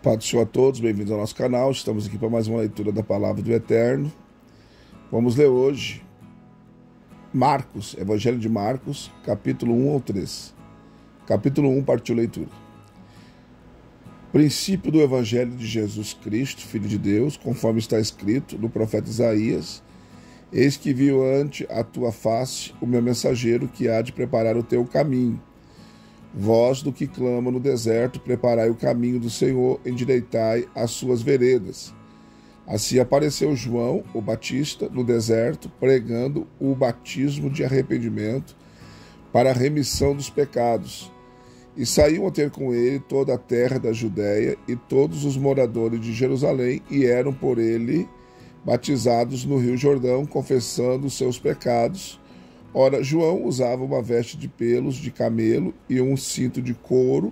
Paz do Senhor a todos, bem-vindos ao nosso canal. Estamos aqui para mais uma leitura da Palavra do Eterno. Vamos ler hoje Marcos, Evangelho de Marcos, capítulo 1 ao 3. Capítulo 1, partiu leitura. Princípio do Evangelho de Jesus Cristo, Filho de Deus, conforme está escrito no profeta Isaías: Eis que viu ante a tua face o meu mensageiro, que há de preparar o teu caminho. Voz do que clama no deserto, preparai o caminho do Senhor, endireitai as suas veredas. Assim apareceu João, o Batista, no deserto, pregando o batismo de arrependimento para a remissão dos pecados. E saiu a ter com ele toda a terra da Judéia e todos os moradores de Jerusalém, e eram por ele batizados no rio Jordão, confessando os seus pecados. Ora, João usava uma veste de pelos de camelo e um cinto de couro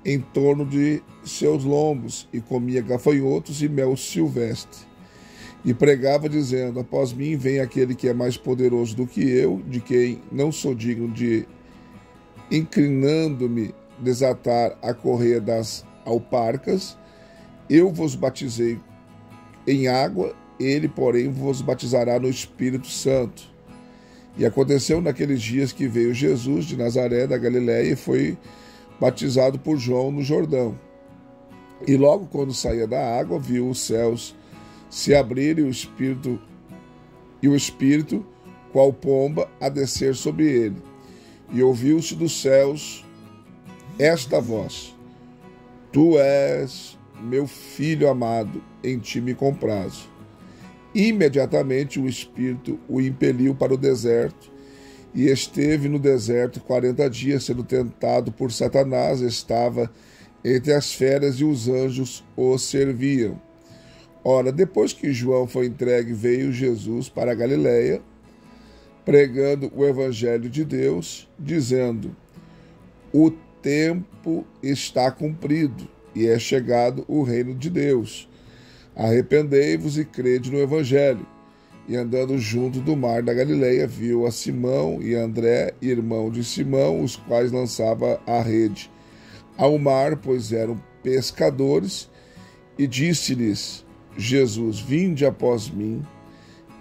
em torno de seus lombos, e comia gafanhotos e mel silvestre. E pregava, dizendo: Após mim vem aquele que é mais poderoso do que eu, de quem não sou digno de, inclinando-me, desatar a correia das alparcas. Eu vos batizei em água, ele, porém, vos batizará no Espírito Santo. E aconteceu naqueles dias que veio Jesus de Nazaré da Galiléia e foi batizado por João no Jordão. E logo quando saía da água, viu os céus se abrirem e o Espírito, qual pomba, a descer sobre ele. E ouviu-se dos céus esta voz: Tu és meu filho amado, em ti me comprazo. Imediatamente o Espírito o impeliu para o deserto, e esteve no deserto 40 dias, sendo tentado por Satanás. Estava entre as feras, e os anjos o serviam. Ora, depois que João foi entregue, veio Jesus para a Galiléia, pregando o Evangelho de Deus, dizendo: O tempo está cumprido, e é chegado o reino de Deus. Arrependei-vos e crede no Evangelho. E andando junto do mar da Galileia, viu a Simão e André, irmão de Simão, os quais lançava a rede ao mar, pois eram pescadores. E disse-lhes Jesus: Vinde após mim,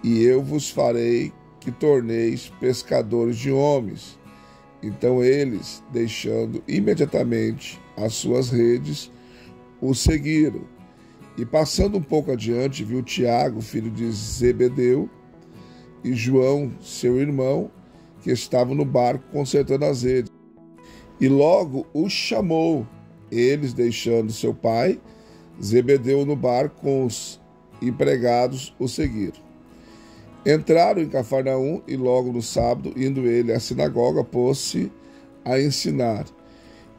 e eu vos farei que torneis pescadores de homens. Então eles, deixando imediatamente as suas redes, o seguiram. E passando um pouco adiante, viu Tiago, filho de Zebedeu, e João, seu irmão, que estavam no barco consertando as redes. E logo os chamou. Eles, deixando seu pai, Zebedeu, no barco com os empregados, o seguiram. Entraram em Cafarnaum, e logo no sábado, indo ele à sinagoga, pôs-se a ensinar.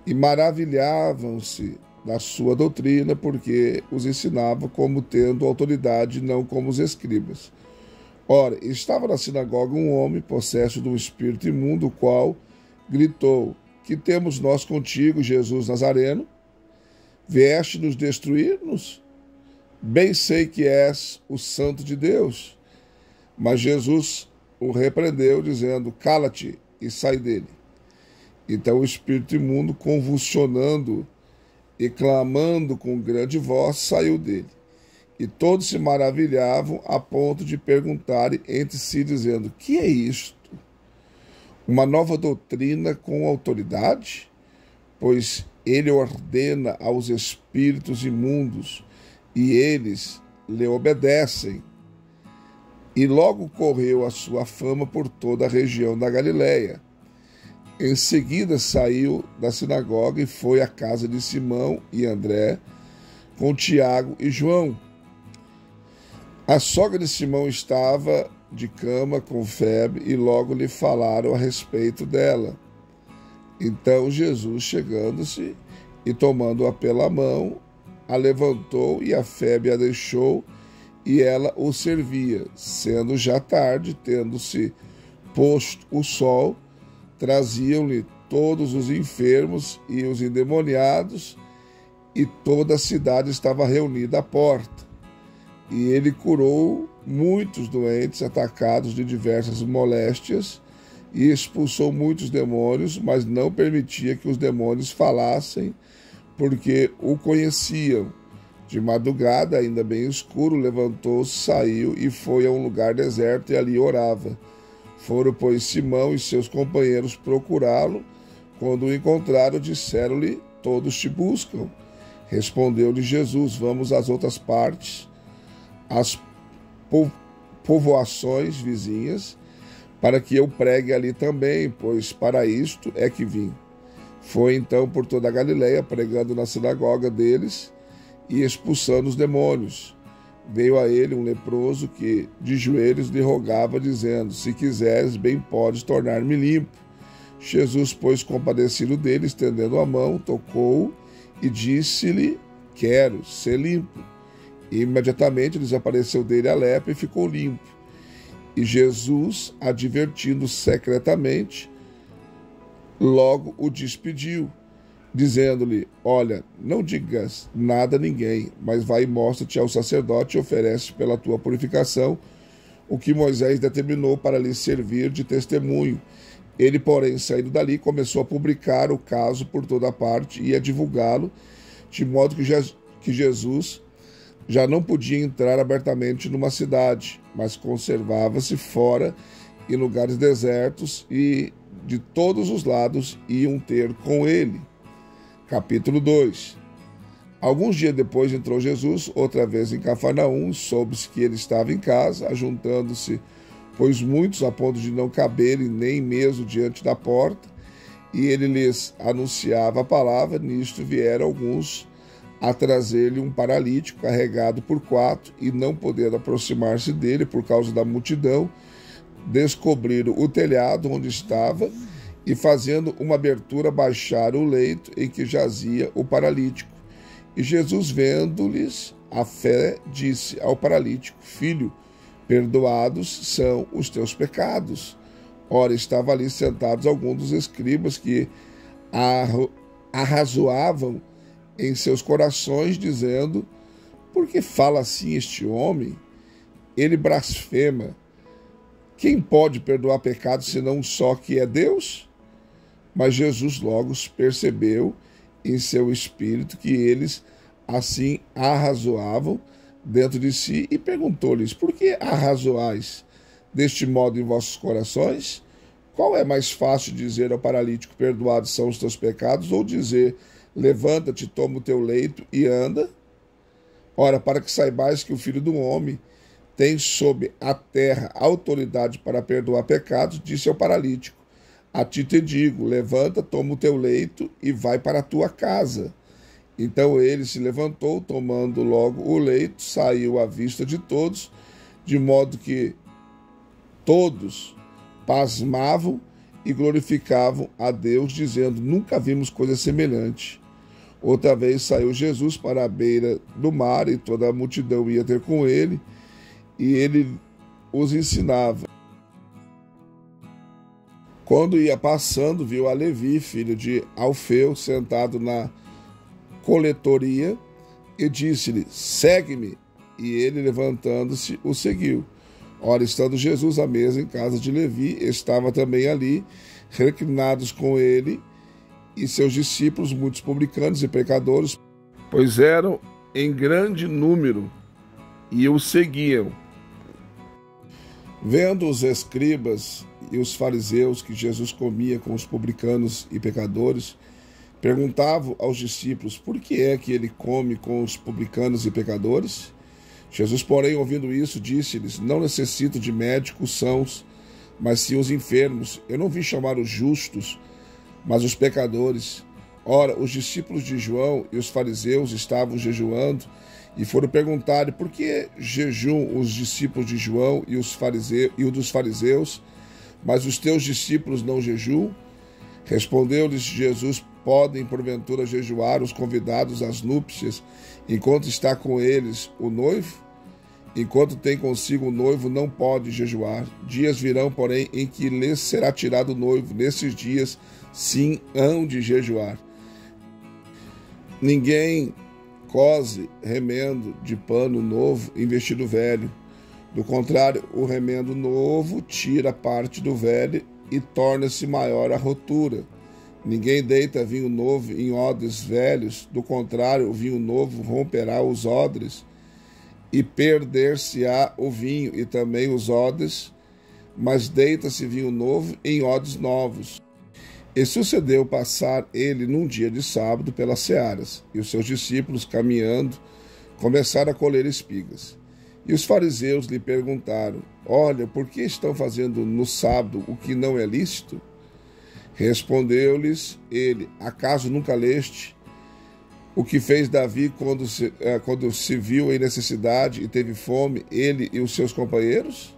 E maravilhavam-se da sua doutrina, porque os ensinava como tendo autoridade, não como os escribas. Ora, estava na sinagoga um homem possesso de um espírito imundo, o qual gritou: Que temos nós contigo, Jesus Nazareno? Vieste nos destruir-nos? Bem sei que és o Santo de Deus. Mas Jesus o repreendeu, dizendo: Cala-te e sai dele. Então o espírito imundo, convulsionando e clamando com grande voz, saiu dele. E todos se maravilhavam, a ponto de perguntarem entre si, dizendo: Que é isto? Uma nova doutrina com autoridade? Pois ele ordena aos espíritos imundos, e eles lhe obedecem. E logo correu a sua fama por toda a região da Galiléia. Em seguida saiu da sinagoga e foi à casa de Simão e André, com Tiago e João. A sogra de Simão estava de cama com febre, e logo lhe falaram a respeito dela. Então Jesus, chegando-se e tomando-a pela mão, a levantou, e a febre a deixou, e ela o servia. Sendo já tarde, tendo-se posto o sol, traziam-lhe todos os enfermos e os endemoniados, e toda a cidade estava reunida à porta. E ele curou muitos doentes, atacados de diversas moléstias, e expulsou muitos demônios, mas não permitia que os demônios falassem, porque o conheciam. De madrugada, ainda bem escuro, levantou-se, saiu e foi a um lugar deserto e ali orava. Foram, pois, Simão e seus companheiros procurá-lo. Quando o encontraram, disseram-lhe: todos te buscam. Respondeu-lhe Jesus: vamos às outras partes, às povoações vizinhas, para que eu pregue ali também, pois para isto é que vim. Foi então por toda a Galileia, pregando na sinagoga deles e expulsando os demônios. Veio a ele um leproso que de joelhos lhe rogava, dizendo: se quiseres, bem podes tornar-me limpo. Jesus, pois, compadecido dele, estendendo a mão, tocou-o e disse-lhe: quero ser limpo. E imediatamente desapareceu dele a lepra e ficou limpo. E Jesus, advertindo secretamente, logo o despediu, dizendo-lhe: olha, não digas nada a ninguém, mas vai e mostra-te ao sacerdote e oferece pela tua purificação o que Moisés determinou para lhe servir de testemunho. Ele, porém, saindo dali, começou a publicar o caso por toda parte e a divulgá-lo, de modo que Jesus já não podia entrar abertamente numa cidade, mas conservava-se fora em lugares desertos, e de todos os lados iam ter com ele. Capítulo 2. Alguns dias depois entrou Jesus outra vez em Cafarnaum, soube-se que ele estava em casa, ajuntando-se, pois muitos, a ponto de não caberem nem mesmo diante da porta, e ele lhes anunciava a palavra. Nisto vieram alguns a trazer-lhe um paralítico carregado por 4, e não podendo aproximar-se dele por causa da multidão, descobriram o telhado onde estava, e fazendo uma abertura, baixaram o leito em que jazia o paralítico. E Jesus, vendo-lhes a fé, disse ao paralítico: filho, perdoados são os teus pecados. Ora, estavam ali sentados alguns dos escribas que arrazoavam em seus corações, dizendo: por que fala assim este homem? Ele blasfema. Quem pode perdoar pecados senão só que é Deus? Mas Jesus logo percebeu em seu espírito que eles assim arrazoavam dentro de si, e perguntou-lhes: por que arrazoais deste modo em vossos corações? Qual é mais fácil, dizer ao paralítico: perdoados são os teus pecados, ou dizer: levanta-te, toma o teu leito e anda? Ora, para que saibais que o Filho do Homem tem sob a terra autoridade para perdoar pecados, disse ao paralítico: a ti te digo, levanta, toma o teu leito e vai para a tua casa. Então ele se levantou, tomando logo o leito, saiu à vista de todos, de modo que todos pasmavam e glorificavam a Deus, dizendo: nunca vimos coisa semelhante. Outra vez saiu Jesus para a beira do mar, e toda a multidão ia ter com ele, e ele os ensinava. Quando ia passando, viu a Levi, filho de Alfeu, sentado na coletoria, e disse-lhe: segue-me. E ele, levantando-se, o seguiu. Ora, estando Jesus à mesa em casa de Levi, estava também ali, reclinados com ele e seus discípulos, muitos publicanos e pecadores, pois eram em grande número, e o seguiam. Vendo os escribas e os fariseus que Jesus comia com os publicanos e pecadores, perguntavam aos discípulos: por que é que ele come com os publicanos e pecadores? Jesus, porém, ouvindo isso, disse-lhes: não necessito de médicos sãos, mas sim os enfermos. Eu não vim chamar os justos, mas os pecadores. Ora, os discípulos de João e os fariseus estavam jejuando, e foram perguntar: por que jejum os discípulos de João e o dos fariseus, mas os teus discípulos não jejuam? Respondeu-lhes Jesus: podem porventura jejuar os convidados às núpcias, enquanto está com eles o noivo? Enquanto tem consigo o noivo, não pode jejuar. Dias virão, porém, em que lhes será tirado o noivo. Nesses dias, sim, hão de jejuar. Ninguém cose remendo de pano novo em vestido velho. Do contrário, o remendo novo tira parte do velho, e torna-se maior a rotura. Ninguém deita vinho novo em odres velhos, do contrário, o vinho novo romperá os odres, e perder-se-á o vinho e também os odres, mas deita-se vinho novo em odres novos. E sucedeu passar ele num dia de sábado pelas searas, e os seus discípulos, caminhando, começaram a colher espigas. E os fariseus lhe perguntaram: Olha, por que estão fazendo no sábado o que não é lícito? Respondeu-lhes ele: Acaso nunca leste o que fez Davi quando se viu em necessidade e teve fome, ele e os seus companheiros?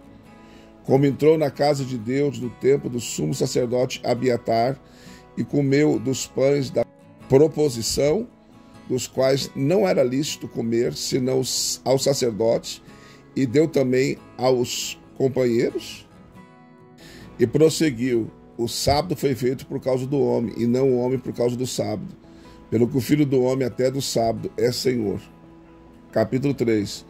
Como entrou na casa de Deus, no templo do sumo sacerdote Abiatar, e comeu dos pães da proposição, dos quais não era lícito comer, senão aos sacerdotes, e deu também aos companheiros? E prosseguiu: O sábado foi feito por causa do homem, e não o homem por causa do sábado. Pelo que o Filho do Homem até do sábado é Senhor. Capítulo 3.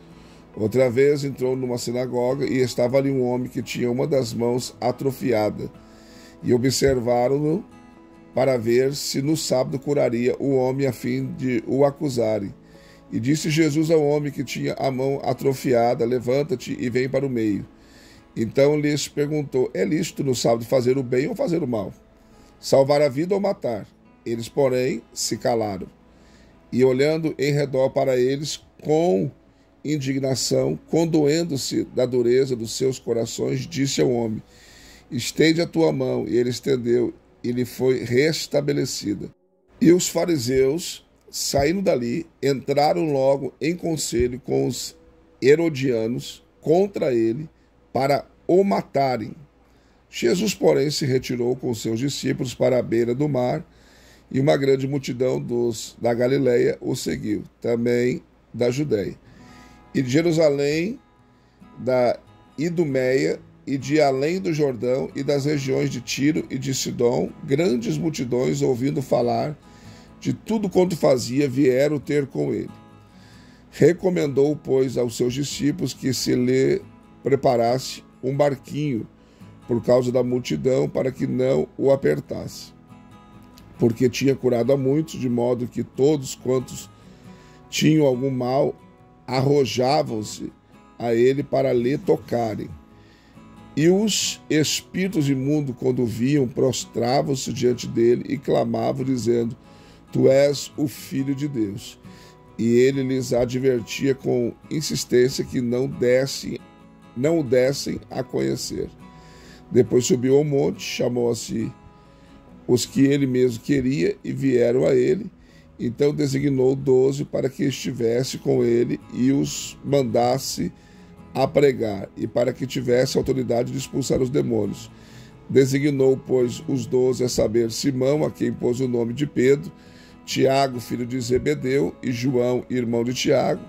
Outra vez entrou numa sinagoga, e estava ali um homem que tinha uma das mãos atrofiada. E observaram-no para ver se no sábado curaria o homem, a fim de o acusarem. E disse Jesus ao homem que tinha a mão atrofiada: Levanta-te e vem para o meio. Então lhes perguntou: É lícito no sábado fazer o bem ou fazer o mal? Salvar a vida ou matar? Eles, porém, se calaram. E olhando em redor para eles com indignação, condoendo-se da dureza dos seus corações, disse ao homem: Estende a tua mão. E ele estendeu, e lhe foi restabelecida. E os fariseus, saindo dali, entraram logo em conselho com os herodianos contra ele, para o matarem. Jesus, porém, se retirou com seus discípulos para a beira do mar, e uma grande multidão da Galileia o seguiu, também da Judéia, e de Jerusalém, da Idumeia, e de além do Jordão, e das regiões de Tiro e de Sidom, grandes multidões, ouvindo falar de tudo quanto fazia, vieram ter com ele. Recomendou, pois, aos seus discípulos que se lhe preparasse um barquinho por causa da multidão, para que não o apertasse, porque tinha curado a muitos, de modo que todos quantos tinham algum mal arrojavam-se a ele para lhe tocarem. E os espíritos imundos, quando viam, prostravam-se diante dele e clamavam, dizendo: Tu és o Filho de Deus. E ele lhes advertia com insistência que não o dessem a conhecer. Depois subiu ao monte, chamou a si os que ele mesmo queria, e vieram a ele. Então designou 12 para que estivesse com ele e os mandasse a pregar, e para que tivesse autoridade de expulsar os demônios. Designou, pois, os 12, a saber, Simão, a quem pôs o nome de Pedro, Tiago, filho de Zebedeu, e João, irmão de Tiago,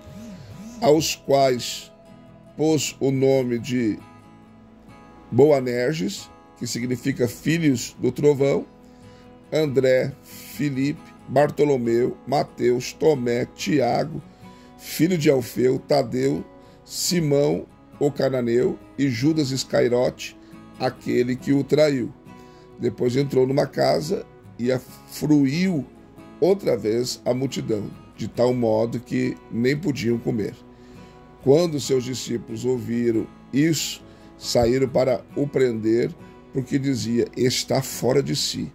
aos quais pôs o nome de Boanerges, que significa filhos do trovão, André, Filipe, Bartolomeu, Mateus, Tomé, Tiago, filho de Alfeu, Tadeu, Simão, o cananeu, e Judas Iscariote, aquele que o traiu. Depois entrou numa casa e afruiu outra vez a multidão, de tal modo que nem podiam comer. Quando seus discípulos ouviram isso, saíram para o prender, porque dizia: Está fora de si.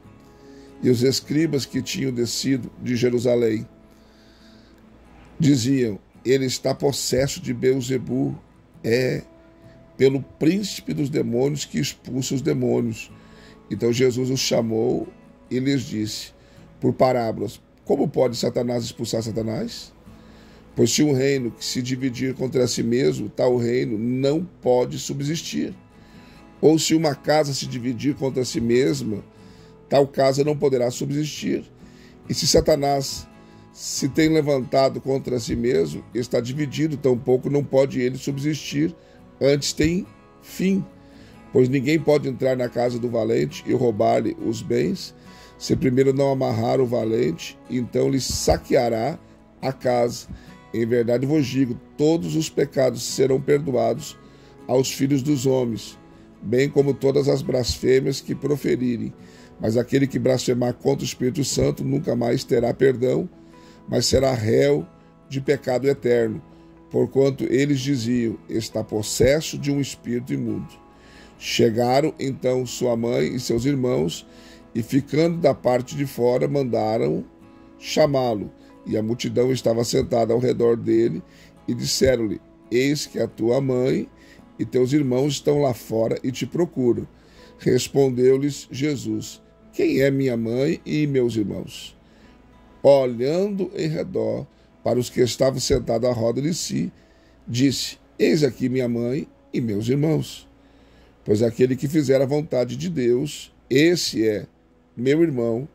E os escribas que tinham descido de Jerusalém diziam: Ele está possesso de Beelzebu, é pelo príncipe dos demônios que expulsa os demônios. Então Jesus os chamou e lhes disse, por parábolas: Como pode Satanás expulsar Satanás? Pois se um reino que se dividir contra si mesmo, tal reino não pode subsistir. Ou se uma casa se dividir contra si mesma, tal casa não poderá subsistir. E se Satanás se tem levantado contra si mesmo, está dividido, tampouco não pode ele subsistir, antes tem fim. Pois ninguém pode entrar na casa do valente e roubar-lhe os bens, se primeiro não amarrar o valente, então lhe saqueará a casa. Em verdade vos digo, todos os pecados serão perdoados aos filhos dos homens, bem como todas as blasfêmias que proferirem. Mas aquele que blasfemar contra o Espírito Santo nunca mais terá perdão, mas será réu de pecado eterno, porquanto eles diziam: está possesso de um espírito imundo. Chegaram então sua mãe e seus irmãos, e ficando da parte de fora, mandaram chamá-lo. E a multidão estava sentada ao redor dele, e disseram-lhe: eis que a tua mãe e teus irmãos estão lá fora e te procuram. Respondeu-lhes Jesus: quem é minha mãe e meus irmãos? Olhando em redor para os que estavam sentados à roda de si, disse: eis aqui minha mãe e meus irmãos. Pois aquele que fizer a vontade de Deus, esse é meu irmão,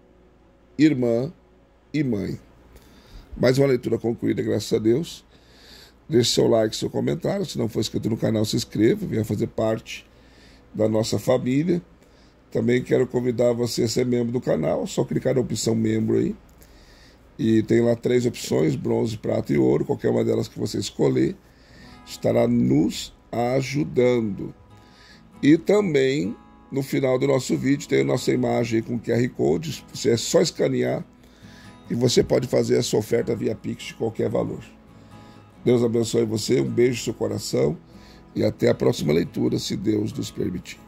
irmã e mãe. Mais uma leitura concluída, graças a Deus. Deixe seu like, seu comentário. Se não for inscrito no canal, se inscreva, venha fazer parte da nossa família. Também quero convidar você a ser membro do canal, só clicar na opção membro aí. E tem lá 3 opções, bronze, prata e ouro. Qualquer uma delas que você escolher estará nos ajudando. E também, no final do nosso vídeo, tem a nossa imagem com QR Code. Você é só escanear e você pode fazer a sua oferta via Pix de qualquer valor. Deus abençoe você, um beijo no seu coração e até a próxima leitura, se Deus nos permitir.